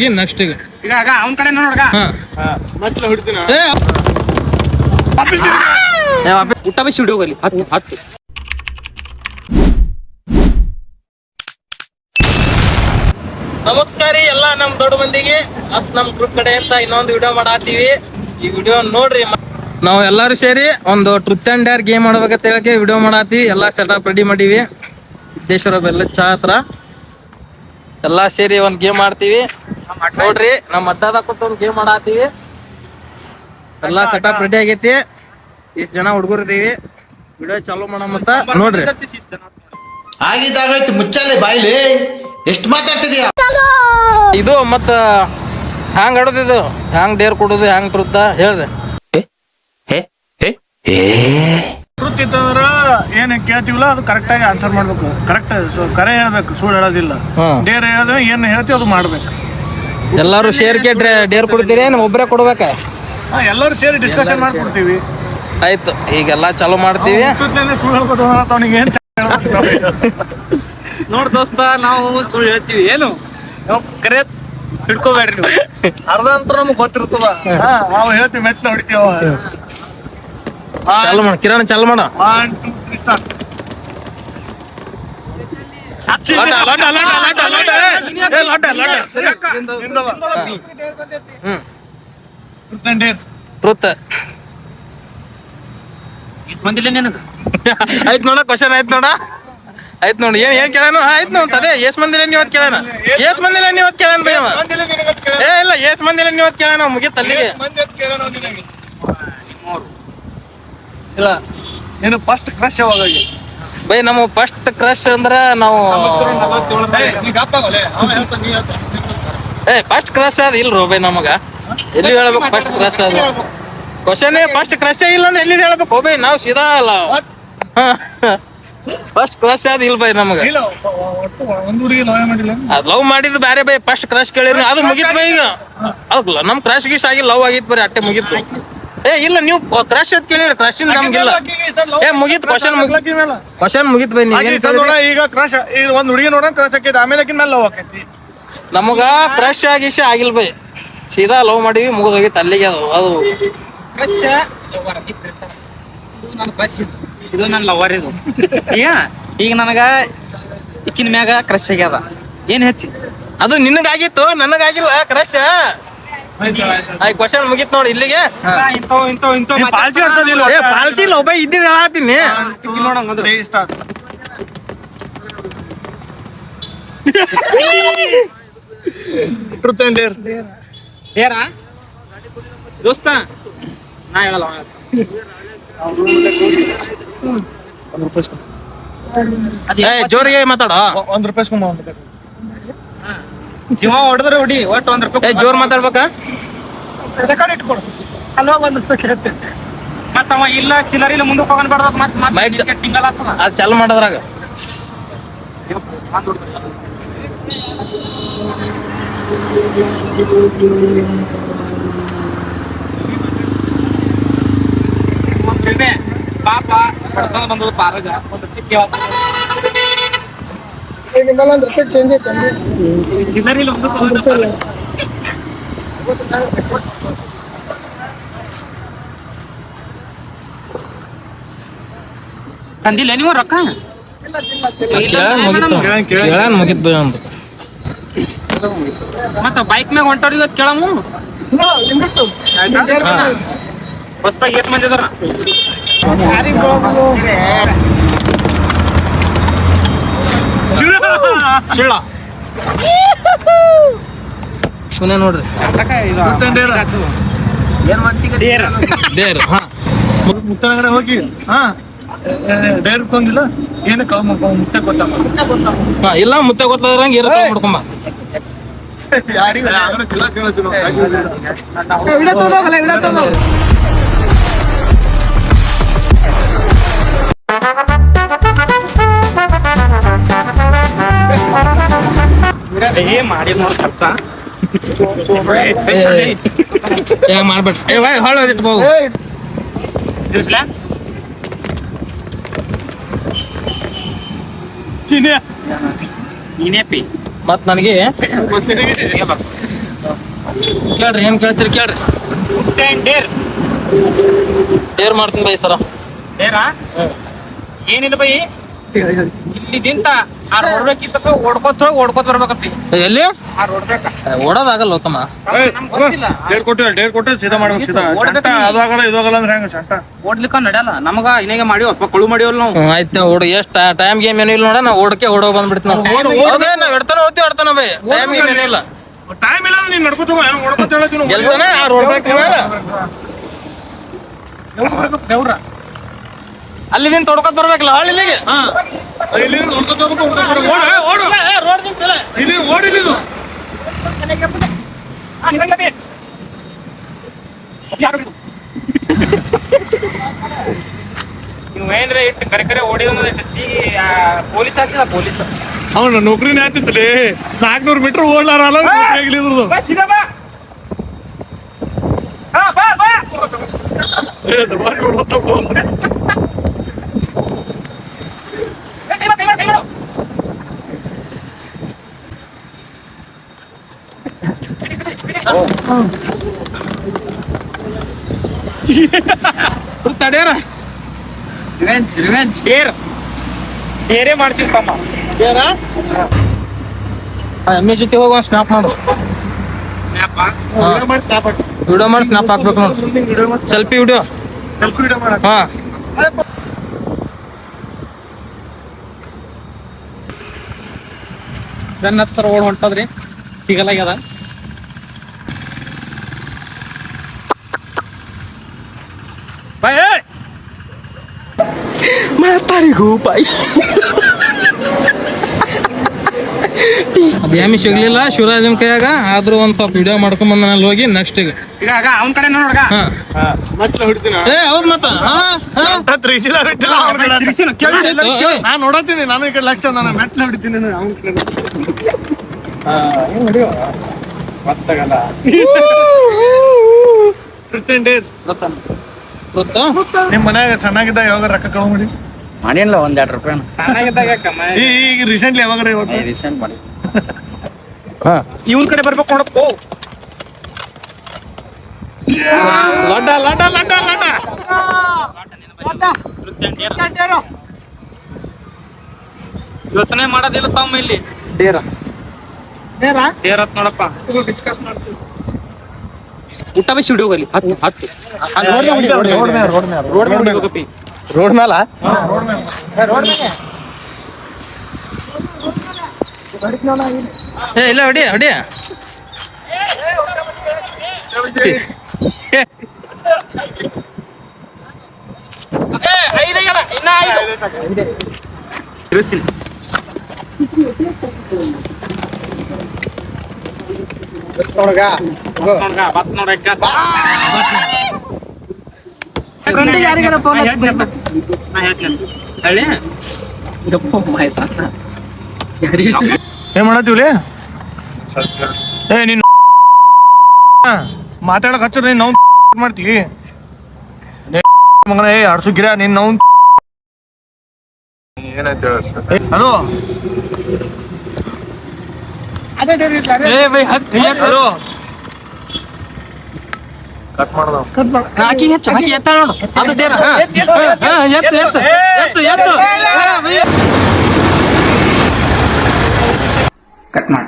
ಏನ್ ನೆಕ್ಸ್ಟ್ ಈಗ ಅವನ ಕಡೆ ನೋಡ್ಗ ಮತ್ತೆ ಹೊಡಿತೀನ ಊಟ ಬಸ್ ಹಿಡಿಯೋ ಅಲ್ಲಿ 10 ನಮಸ್ಕಾರ ಎಲ್ಲ ನಮ್ ದೊಡ್ಡ ಮಂದಿಗೆ ನಮ್ ಗ್ರೂಪ್ ಕಡೆ ಅಂತ ಇನ್ನೊಂದು ವಿಡಿಯೋ ಮಾಡಾತೀವಿ. ಈ ವಿಡಿಯೋ ನೋಡ್ರಿ. ನಾವು ಎಲ್ಲಾರು ಸೇರಿ ಒಂದು ಟ್ರೂತ್ ಅಂಡ್ ಡೇರ್ ಗೇಮ್ ಆಡ್ಬೇಕಂತ ಹೇಳಕ್ಕೆ ವಿಡಿಯೋ ಮಾಡಾತೀವಿ. ಎಲ್ಲಾ ಸೆಟಪ್ ರೆಡಿ ಮಾಡೀವಿ. ಸಿದ್ದೇಶ್ವರ ಬೆಲ್ಲ ಚಾ ಹತ್ರ ಎಲ್ಲಾ ಸೇರಿ ಒಂದ್ ಗೇಮ್ ಆಡ್ತೀವಿ ನೋಡ್ರಿ. ನಮ್ ಅಡ್ಡಾದ ಕೊಟ್ಟು ಒಂದ್ ಗೇಮ್ ಮಾಡಾತೀವಿ. ಎಲ್ಲಾ ಸೆಟಪ್ ರೆಡಿ ಆಗೈತಿ. ಇಷ್ಟ್ ಜನ ಹುಡುಗರು ಇದೀವಿ. ವಿಡಿಯೋ ಚಾಲೂ ಮಾಡಮಂತ ನೋಡ್ರಿ. ಆಗಿದ್ದಾಗೈತಿ ಮುಚ್ಚಾಲೆ ಬಾಯ್ಲಿ ಎಷ್ಟು ಮಾತಾಡ್ತಿದ್ಯಾ. ಇದು ಮತ್ತ ಹ್ಯಾಂಗ್ ಆಡೋದಿದು, ಹ್ಯಾಂಗ್ ಡೇರ್ ಕೊಡೋದು, ಹ್ಯಾಂಗ್ ಟ್ರೂತ್ ಹೇಳ್ರಿ. ಟ್ರೂತ್ ಇತ್ತಂದ್ರ ಏನ್ ಕೇಳ್ತೀವಲ್ಲ ಅದು ಕರೆಕ್ಟ್ ಆಗಿ ಆನ್ಸರ್ ಮಾಡ್ಬೇಕು. ಕರೆಕ್ಟ್ ಕರೆ ಹೇಳ್ಬೇಕು, ಸುಳ್ಳು ಹೇಳೋದಿಲ್ಲ. ಡೇರ್ ಹೇಳೋದು ಏನ್ ಹೇಳ್ತೀವಿ ಅದು ಮಾಡ್ಬೇಕು. ಎಲ್ಲಾರು ಶೇರ್ಗೆ ಡೇರ್ ಕೊಡ್ತೀರಿ, ಒಬ್ಬರೇ ಕೊಡ್ಬೇಕ? ಎಲ್ಲರೂ ಸೇರಿ ಡಿಸ್ಕಷನ್ ಮಾಡ್ಕೊಡ್ತೀವಿ. ಆಯ್ತು, ಈಗೆಲ್ಲಾ ಚಾಲೂ ಮಾಡ್ತೀವಿ. ಸುಳ್ಳು ಹೇಳ್ಕೊತ ಅವನಿಗೆ ಏನ್ ನೋಡ್ ದೋಸ್ತ, ನಾವು ಸುಳ್ಳು ಹೇಳ್ತೀವಿ ಏನು ಕರೆ ಹಿಡ್ಕೋಬೇಡ್ರಿ ನೀವು. ಅರ್ಧ ಅಂತ ನಮ್ಗೆ ಗೊತ್ತಿರ್ತದ. ನಾವು ಹೇಳ್ತೀವಿ ಮೆಚ್ಚ ಹೊಡಿತೀವ. ಚಾಲು ಮಾಡ ಕಿರಣ, ಚಾಲು ಮಾಡ. 1 2 3 ಸ್ಟಾರ್ಟ್. ಟ್ರೂತ್ ಬಂದಿಲ್ಲ ನಿನಗ. ಆಯ್ತು ನೋಡ, ಕ್ವಶನ್ ಆಯ್ತು ನೋಡ. ಆಯ್ತು ನೋಡಿ, ಏನ್ ಕೇಳಾನು ಆಯ್ತು ನೋಡ್. ಅದೇ ಎಸ್ ಮಂದಿಲ್ಲ ನೀವತ್ ಕೇಳೋಣ, ಎಸ್ ಮಂದಿಲ್ಲ ನೀವತ್ ಕೇಳೋಣ ಬೈ. ಏ ಇಲ್ಲ, ಎಸ್ ಮಂದಿಲ್ಲ ನೀವತ್ ಕೇಳೋಣ, ಮುಗಿತ್ ಅಲ್ಲಿಗೆ. ಇಲ್ಲ ಏನು ಫಸ್ಟ್ ಕ್ರಶ್ ಯಾವಾಗ ಬೈ? ನಮ್ಮ ಫಸ್ಟ್ ಕ್ರಶ್ ಅಂದ್ರ ನಾವು ಫಸ್ಟ್ ಕ್ರಶ್ ಅದ ಇಲ್ರೋ ಬೈ ನಮಗ. ಎಲ್ಲಿ ಹೇಳ್ಬೇಕು ಫಸ್ಟ್ ಕ್ರಶ್ ಅದ? ಕ್ವಶನ್ ಫಸ್ಟ್ ಕ್ರಶ್ ಇಲ್ಲ ಅಂದ್ರೆ ಎಲ್ಲಿ ಹೇಳ್ಬೇಕು ಬೈ? ನಾವು ಸೀದಾ ಅಲ್ಲ ಫಸ್ಟ್ ಕ್ರಶ್ ಅದ ಇಲ್ಲ ಬೈ ನಮಗ. ಒಂದು ಹುಡುಗಿ ಲವ್ ಮಾಡಿಲ್ಲ, ಅದ್ ಲವ್ ಮಾಡಿದ್ ಬ್ಯಾರೆ ಬೈ. ಫಸ್ಟ್ ಕ್ರಶ್ ಕೇಳಿರಿ ಅದು ಮುಗಿತ್ ಬೈ. ಈಗ ಅದು ನಮ್ ಕ್ರಶ್ ಗೀಶ್ ಆಗಿ ಲವ್ ಆಗಿತ್ ಬರೀ, ಅಟ್ಟೆ ಮುಗಿತ್ತು. ಏ ಇಲ್ಲ, ನೀವು ಕ್ರಶ್ ಅಂತ ಕೇಳಿರಿ, ಕ್ರಶ್ ನಮ್ಗಿಲ್ಲ. ಏ ಮುಗಿತ್ ಕ್ವಶನ್ ಮುಗಿತ್ ಬೈ. ಈಗ ಕ್ರಶ್ ಈಗ ಒಂದ್ ಹುಡುಗಿ ನೋಡ ಕ್ರಶ್ ಆಕೈತಿ, ಆಮೇಲೆ ಮೇಲೆ ಲವ್ ಆಕೈತಿ. ನಮಗ ಕ್ರಶ್ ಆಗಿಶ್ ಆಗಿಲ್ ಬೈ, ಸೀದಾ ಲವ್ ಮಾಡಿವಿ, ಮುಗಿದೋಗಿತ್ತು ಅಲ್ಲಿಗೆ. ಅದು ಕ್ರಶ್ ನನ್ನ ಕ್ರಶ್ ಇದು ನನ್ನ ಲವರ್ ಇದು. ಈಗ ನನಗ ಇಕ್ಕಿನ ಮ್ಯಾಗ ಕ್ರಶ್ ಆಗ್ಯಾದ. ಏನ್ ಹೇಳ್ತಿ? ಅದು ನಿನಗಾಗಿತ್ತು, ನನಗಾಗಿಲ್ಲ ಕ್ರಶ್. ಕ್ವಶನ್ ಮುಗಿತ್ ನೋಡಿ ಇಲ್ಲಿಗೆ. ಪಾಲ್ಸಿ ಲವ್ ಬೈ ಇದ್ದಿದ್ ಹೇಳತ್ತೀನಿ. Truth and dare. ಡೇರಾ ದೋಸ್ತ? ನಾ ಹೇಳಲ್ಲ. ಜೋರಿಗೆ ಮಾತಾಡ. ₹1 ಜೀವ ಹೊಡೆದ್ರೆ ಹೊಡಿ, ಒಟ್ಟು ₹1. ಜೋರ್ ಮಾತಾಡ್ಬೇಕಾ? ರೆಕಾರ್ಡ್ ಇಟ್ಕೊಡು. ಅಲ್ವಾ ₹1 ಕೇಳ್ತೇನೆ. ಮತ್ತ ಅವ ಇಲ್ಲ ಚಿಲ್ಲರ್ ಇಲ್ಲ ಮುಂದಕ್ಕೆ ಹೋಗನ್ಬಾರ್ದ. ಮತ್ತೆ ಟಿಂಗಲ್ ಆಗ್ತದ. ಅದು ಚಾಲು ಮಾಡೋದ್ರಾಗ ಪಾಪ ಪಡ್ಕೊಂಡ್ ಬಂದದ ಪಾರಗ ಚೇಂಜ್ ಐತೆ. ಚಿಲ್ಲರ್ ಇಲ್ಲ ತಂದಿಲ್ಲ ನೀವು ರೊಕ್ಕ? ಮುಗಿತ್ ಬೈ ಒಂದು. ಮತ್ತ ಬೈಕ್ ಮ್ಯಾಗ ಹೊಂಟವ್ರಿಗೆ ಕೇಳಮು. ಹೊಸ್ತಾಗ ಎಸ್ ಮಂದಿ ಅದಾರ? ಶಿಳ್ಳ ಸುನೆ ನೋಡ್ರಿ. ಏನ್ ಮಾಡ್ಸಿಕ? Deere Deere. ಮುತ್ತನಗಡೆ ಹೋಗಿ ಡೇರ್ ಕೊಂದಿಲ್ಲ ಏನಕ್ಕೆ ಮುತ್ತೆ ಗೊತ್ತ ಇಲ್ಲ, ಮುತ್ತೆ ಗೊತ್ತಾದ್ರಂಗೆ ಇರೋ ಮಾಡ್ಕೊಂಬ. ಮಾಡಿ ನೋಡ್ ಖರ್ಚ ಮಾಡ್ಬೇಡ. ಹೊಳ ಇಟ್ಬೋದು. ನೀನೇ ಪಿ ಮತ್ ನನಗೆ ಕೇಳ್ರಿ ಏನ್ ಕೇಳ್ತೀರಿ ಕೇಳ್ರಿ. ಡೇರ್ ಮಾಡ್ತೀನಿ ಬೈ ಸರ. ಏನಿಲ್ಲ ಬೈ, ಇಲ್ಲಿದಿಂತ ಆ ರೋಡ್ ಬೇಕಿತ್ತ ಓಡ್ಕೋತ ಹೋಗಿ ಓಡ್ಕೋತ ಬರ್ಬೇಕಪ್ಪಿ. ಎಲ್ಲಿ ಆ ರೋಡ್ ಬೇಕ ಓಡೋದಾಗಲ್ಲ ತಮ್ಮ. ಡೇರ್ ಕೊಟ್ಟು ಸೀದಾ ಮಾಡ್ಬೇಕು ಸೀದಾ. ಚಂಟ ಅದು ಆಗಲ್ಲ ಇದು ಆಗಲ್ಲ ಅಂದ್ರೆ ಹೆಂಗ ಚಂಟ ಓಡ್ಲಿಕ್ಕ ನಡೆಯಲ್ಲ ನಮಗ ಇನ್ನೇಗ ಮಾಡಿವಪ್ಪ ಕಳು ಮಾಡಿವಲ್ಲ ನಾವು. ಆಯ್ತು ಓಡ್ ಎಷ್ಟ್ ಟೈಮ್ ಗೇಮ್ ಏನೂ ಇಲ್ಲ ನೋಡ. ನಾ ಓಡೋ ಬಂದ್ಬಿಡ್ತೀನಿ ನಾವ್ ಎಡ್ತಾನ ಓಡ್ತಾನ ಬೈ. ಟೈಮ್ ಗೇಮ್ ಏನೂ ಇಲ್ಲ. ಟೈಮ್ ಇಲ್ಲ ನೀನ್ ನಡ್ಕೋತ ಓಡ್ಕೋತ ಹೇಳತ್ತೀನಿ. ಎಲ್ತಾನೆ ಆ ರೋಡ್ ಬೇಕು ಬೆವ್ರ ಅಲ್ಲಿಂದ ತೊಡ್ಕೊತ ಬರ್ಬೇಕಲ್ಲ ಹಳ್ಳಿಗೆ. ಇಲ್ಲಿ ನೋಡ್ಕೋತ ಹೋಗ್ಬೇಕು, ಓಡು ಇಲ್ಲಿ ಓಡಿಲ್ಲ ಇದು. ನೀವು ಏನ್ರ ಇಟ್ಟು ಕರೆ ಓಡಿದ ಪೊಲೀಸ್ ಆಗ್ತದ ಪೊಲೀಸ್ ಅವನ ನೌಕರಿನೇ ಆಯ್ತಿತ್ತಲ್ಲಿ 400 ಮೀಟರ್ ಓಡ್ಲಾರಲ್ಲ ಇದ್ರದ್ದು. ತಡ್ಯಾರ ರಿವೆಂಜ್ ಬೇರೆ ಮಾಡ್ತೀವಿ ತಮ್ಮ. ಎಮ್ಮೆ ಜೊತೆ ಹೋಗುವ ಸ್ನಾಪ್ ಮಾಡು. ವಿಡಿಯೋ ಮಾಡಿ ಸ್ನಾಪ್ ಹಾಕ್ಬೇಕು ನೋಡು. Selfie video. ಹಾ ನನ್ನ ಹತ್ರ ಓಡ್ ಹೊಂಟದ್ರಿ ಸಿಗಲಾಗ್ಯದ. ಅದು ಎಮ್ಮೆ ಸಿಗ್ಲಿಲ್ಲ ಶಿವರಾಜನ್ ಕೈಯಾಗ. ಆದ್ರೂ ಒಂದ್ ಸ್ವಲ್ಪ ವಿಡಿಯೋ ಮಾಡ್ಕೊಂಡ್ ಬಂದ ಅಲ್ಲಿ ಹೋಗಿ ನೆಕ್ಸ್ಟ್ ಈಗ. ಈಗ ಅವನ ಕಡೆ ನೋಡ್ಗ ಮತ್ತೆ ಹೊಡಿತೀನ ಹೌದ್ ಮತ್ತ ನಾನ್ ನೋಡತ್ತೀನಿ. ನಾನು ಈ ಕಡೆ ಲಕ್ಷ ನಾನು ಮೆಟ್ಲ ಹೊಡಿತೀನಿ ಅವ್ನ ಕಡೆ ಗೊತ್ತಾಗಲ್ಲ. ನಿಮ್ ಮನ್ಯಾಗ ಸಣ್ಣಾಗಿದ್ದಾಗ ಯಾವಾಗ ರೊಕ್ಕ ಕಳು ಮಾಡಿ ಮಾಡಿಲ್ಲ ಒಂದ್ 2 ರೂಪಾಯಿ ಸಣ್ಣಾಗಿದ್ದಾಗ ಈಗ ರೀಸೆಂಟ್ಲಿ ಯಾವಾಗ ರೀಸೆಂಟ್ ಮಾಡಿ ಇವನ್ ಕಡೆ ಬರ್ಬೇಕು ನೋಡಪ್ಪ. ಲಡ್ಡ ಲಡ್ಡ ಲಡ್ಡ ಲಡ್ಡ ಯೋಚನೆ ಮಾಡೋದಿಲ್ಲ ತಮ್ಮ ಇಲ್ಲಿ ಡೇರತ್ ನೋಡಪ್ಪ. ಡಿಸ್ಕಸ್ ಮಾಡ್ತೀವಿ. ಊಟ ಬಸ್ ಹಿಡಿಯೋ ಅಲ್ಲಿ 10 ರೋಡ್ ಮೇಲ ಇಲ್ಲ ಹೊಡಿ ಹೊಡಿ. ಏನ್ ಮಾಡತ್ತೀವ್ಲಿ? ಏ ನೀನ್ ಮಾತಾಡಕ್ ಹಚ್ಚ ನೀನ್ ನಾವು ಮಾಡ್ತೀವಿ ಮಗನ. ಏ ಅಡ್ಸು ಗಿರ ನೀನ್ ನಾವು ಹಲೋ ಹಲೋ ಕಟ್ ಮಾಡ್ದ ಕಟ್ ಮಾಡಿ